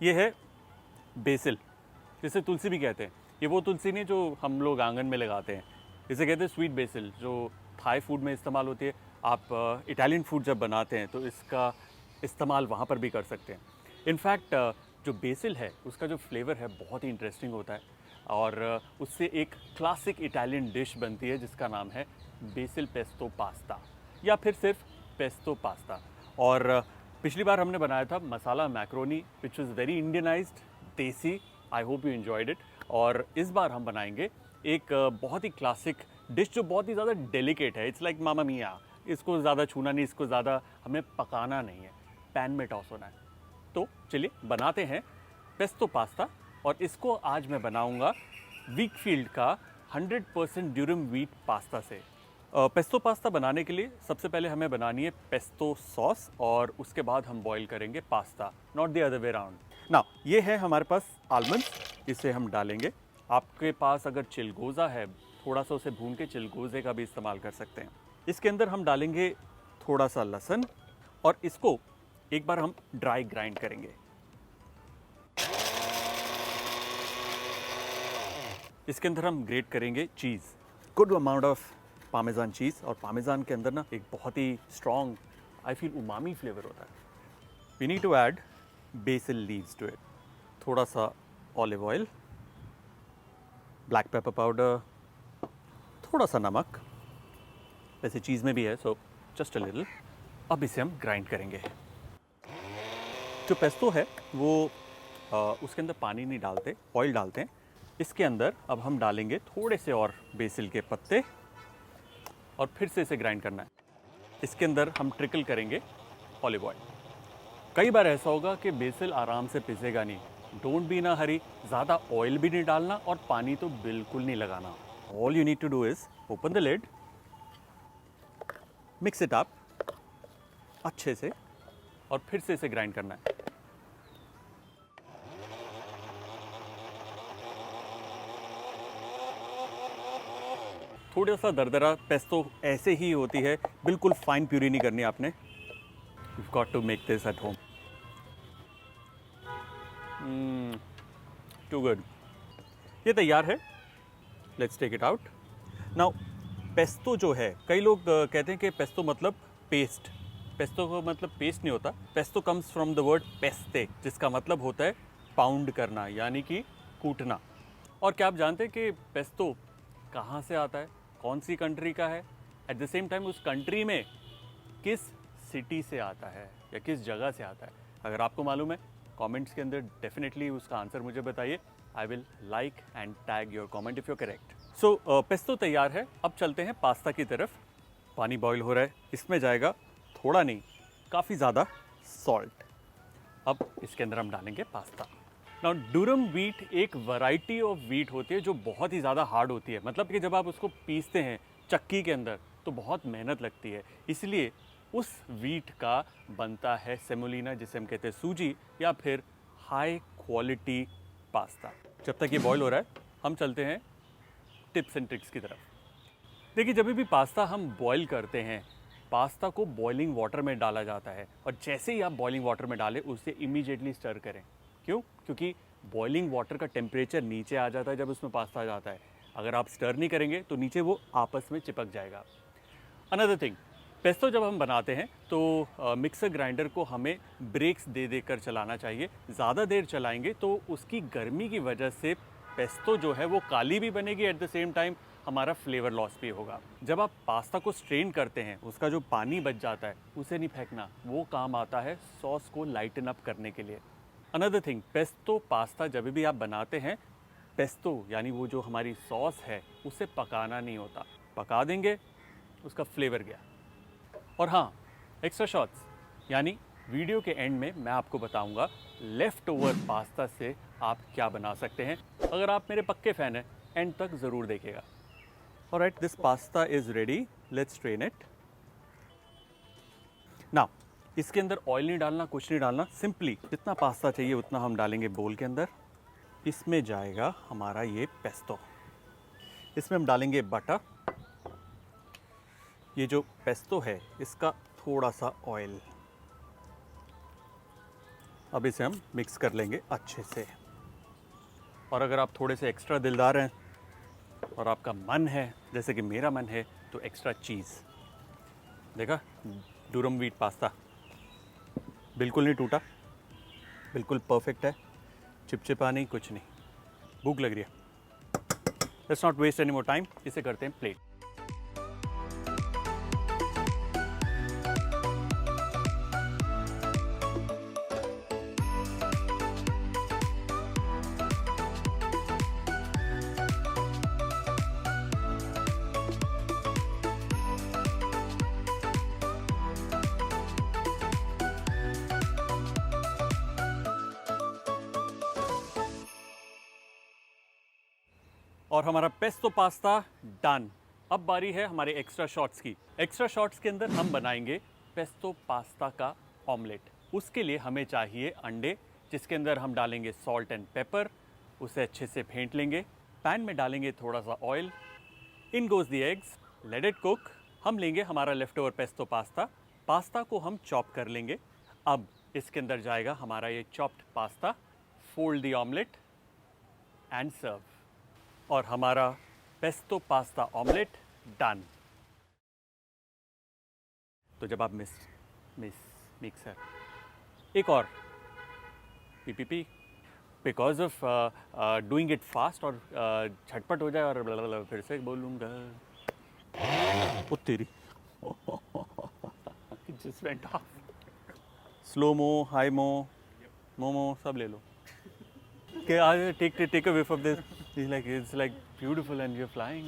ये है बेसिल, जिसे तुलसी भी कहते हैं। ये वो तुलसी नहीं जो हम लोग आंगन में लगाते हैं, इसे कहते हैं स्वीट बेसिल, जो थाई फूड में इस्तेमाल होती है। आप इटालियन फूड जब बनाते हैं तो इसका इस्तेमाल वहाँ पर भी कर सकते हैं। इनफैक्ट जो बेसिल है उसका जो फ्लेवर है बहुत ही इंटरेस्टिंग होता है और उससे एक क्लासिक इटालियन डिश बनती है जिसका नाम है बेसिल पेस्टो पास्ता या फिर सिर्फ पेस्टो पास्ता। और पिछली बार हमने बनाया था masala macaroni which is very Indianised, desi. I hope you enjoyed it. और इस बार हम बनाएंगे एक बहुत ही क्लासिक डिश जो बहुत ही ज़्यादा डेलिकेट है। इट्स लाइक मामा मिया, इसको ज़्यादा छूना नहीं, इसको ज़्यादा हमें पकाना नहीं है, पैन में टॉस होना है। तो चलिए बनाते हैं पेस्टो पास्ता। और इसको आज मैं बनाऊंगा वीकफील्ड का 100% ड्यूरम व्हीट पास्ता से। पेस्टो पास्ता बनाने के लिए सबसे पहले हमें बनानी है पेस्टो सॉस और उसके बाद हम बॉईल करेंगे pasta, not the other way round. ना ये है हमारे पास आलमंड्स, इसे हम डालेंगे। आपके पास अगर चिलगोज़ा है, थोड़ा सा उसे भून के चिलगोज़े का भी इस्तेमाल कर सकते हैं। इसके अंदर हम डालेंगे थोड़ा सा लहसुन और इसको एक बार हम ड्राई ग्राइंड करेंगे। इसके अंदर हम ग्रेट करेंगे cheese, good amount of parmesan cheese. और पामेजान के अंदर ना एक बहुत ही strong, I feel umami flavour होता है। We need to add basil leaves to it, थोड़ा सा olive oil, black pepper powder, थोड़ा सा नमक, वैसे चीज़ में भी है सो जस्ट अ लिटिल। अब इसे हम ग्राइंड करेंगे। जो पेस्टो है वो उसके अंदर पानी नहीं डालते, ऑयल डालते हैं। इसके अंदर अब हम डालेंगे थोड़े से और बेसिल के पत्ते और फिर से इसे ग्राइंड करना है। इसके अंदर हम ट्रिकल करेंगे ऑलिव ऑयल। कई बार ऐसा होगा कि बेसिल आराम से पिसेगा नहीं, डोंट बी इन अ हरी। ज़्यादा ऑयल भी नहीं डालना और पानी तो बिल्कुल नहीं लगाना। All you need to do is open the lid, mix it up अच्छे से और फिर से इसे ग्राइंड करना है। थोड़ा सा दरदरा पेस्टो ऐसे ही होती है, बिल्कुल फाइन प्यूरी नहीं करनी आपने। You got to make this at home. Too good. ये तैयार है, let's take it out now. Pesto जो है, कई लोग कहते हैं कि पेस्टो मतलब पेस्ट। पेस्टो का मतलब पेस्ट नहीं होता। Pesto comes from the word peste, जिसका मतलब होता है पाउंड करना, यानी कि कूटना। और क्या आप जानते हैं कि पेस्टो कहाँ से आता है, कौन सी कंट्री का है, एट द सेम टाइम उस कंट्री में किस सिटी से आता है या किस जगह से आता है? अगर आपको मालूम है कमेंट्स के अंदर डेफिनेटली उसका आंसर मुझे बताइए। I will like and tag your comment if you correct. So pesto तैयार है। अब चलते हैं पास्ता की तरफ। पानी बॉईल हो रहा है, इसमें जाएगा थोड़ा नहीं, काफ़ी ज़्यादा सॉल्ट। अब इसके अंदर हम डालेंगे पास्ता। नाउ ड्यूरम व्हीट एक वैरायटी ऑफ व्हीट होती है जो बहुत ही ज़्यादा हार्ड होती है। मतलब कि जब आप उसको पीसते हैं चक्की के अंदर तो बहुत मेहनत लगती है, इसलिए उस व्हीट का बनता है सेमोलिना, जिसे हम कहते हैं सूजी, या फिर हाई क्वालिटी पास्ता। जब तक ये बॉईल हो रहा है हम चलते हैं टिप्स एंड ट्रिक्स की तरफ। देखिए, जब भी पास्ता हम बॉईल करते हैं, पास्ता को बॉइलिंग वाटर में डाला जाता है और जैसे ही आप बॉइलिंग वाटर में डालें उसे इमीडिएटली स्टर करें। क्यों? क्योंकि बॉइलिंग वाटर का टेम्परेचर नीचे आ जाता है जब उसमें पास्ता आ जाता है। अगर आप स्टर नहीं करेंगे तो नीचे वो आपस में चिपक जाएगा। अनदर थिंग, पेस्टो जब हम बनाते हैं तो मिक्सर ग्राइंडर को हमें ब्रेक्स दे देकर चलाना चाहिए। ज़्यादा देर चलाएंगे तो उसकी गर्मी की वजह से पेस्टो जो है वो काली भी बनेगी, एट द सेम टाइम हमारा फ्लेवर लॉस भी होगा। जब आप पास्ता को स्ट्रेन करते हैं, उसका जो पानी बच जाता है उसे नहीं फेंकना, वो काम आता है सॉस को लाइटन अप करने के लिए। अनदर थिंग, पेस्टो पास्ता जब भी आप बनाते हैं, पेस्टो यानी वो जो हमारी सॉस है उसे पकाना नहीं होता। पका देंगे उसका फ्लेवर गया। और हाँ, एक्स्ट्रा शॉट्स, यानी वीडियो के एंड में मैं आपको बताऊंगा लेफ़्ट ओवर पास्ता से आप क्या बना सकते हैं। अगर आप मेरे पक्के फ़ैन हैं, एंड तक ज़रूर देखिएगा। Alright, this pasta is ready, let's strain it. Now इसके अंदर ऑयल नहीं डालना, कुछ नहीं डालना, सिंपली जितना पास्ता चाहिए उतना हम डालेंगे बोल के अंदर। इसमें जाएगा हमारा ये पेस्टो। इसमें हम डालेंगे बटर। ये जो पेस्टो है इसका थोड़ा सा ऑयल, अब इसे हम मिक्स कर लेंगे अच्छे से। और अगर आप थोड़े से एक्स्ट्रा दिलदार हैं और आपका मन है, जैसे कि मेरा मन है, तो एक्स्ट्रा चीज़। देखा, डूरम व्हीट पास्ता बिल्कुल नहीं टूटा, बिल्कुल परफेक्ट है, चिपचिपा नहीं, कुछ नहीं। भूख लग रही है, let's not waste any more time, इसे करते हैं प्लेट। और हमारा पेस्तो पास्ता डन। अब बारी है हमारे एक्स्ट्रा शॉट्स की। एक्स्ट्रा शॉट्स के अंदर हम बनाएंगे पेस्तो पास्ता का ऑमलेट। उसके लिए हमें चाहिए अंडे, जिसके अंदर हम डालेंगे सॉल्ट एंड पेपर, उसे अच्छे से फेंट लेंगे। पैन में डालेंगे थोड़ा सा oil, in goes the eggs, let it cook. हम लेंगे हमारा left over pesto pasta, pasta को हम चॉप कर लेंगे। अब इसके अंदर जाएगा हमारा ये chopped pasta, fold the omelette and serve. और हमारा पेस्तो पास्ता ऑमलेट डन। तो जब आप मिक्सर एक और P because of doing it fast और झटपट हो जाए और फिर से बोलूँगा ओ तेरी just went of. Slow mo, high मो, मोमो सब ले लो। Okay, take a whiff of this. It's like beautiful and you're flying.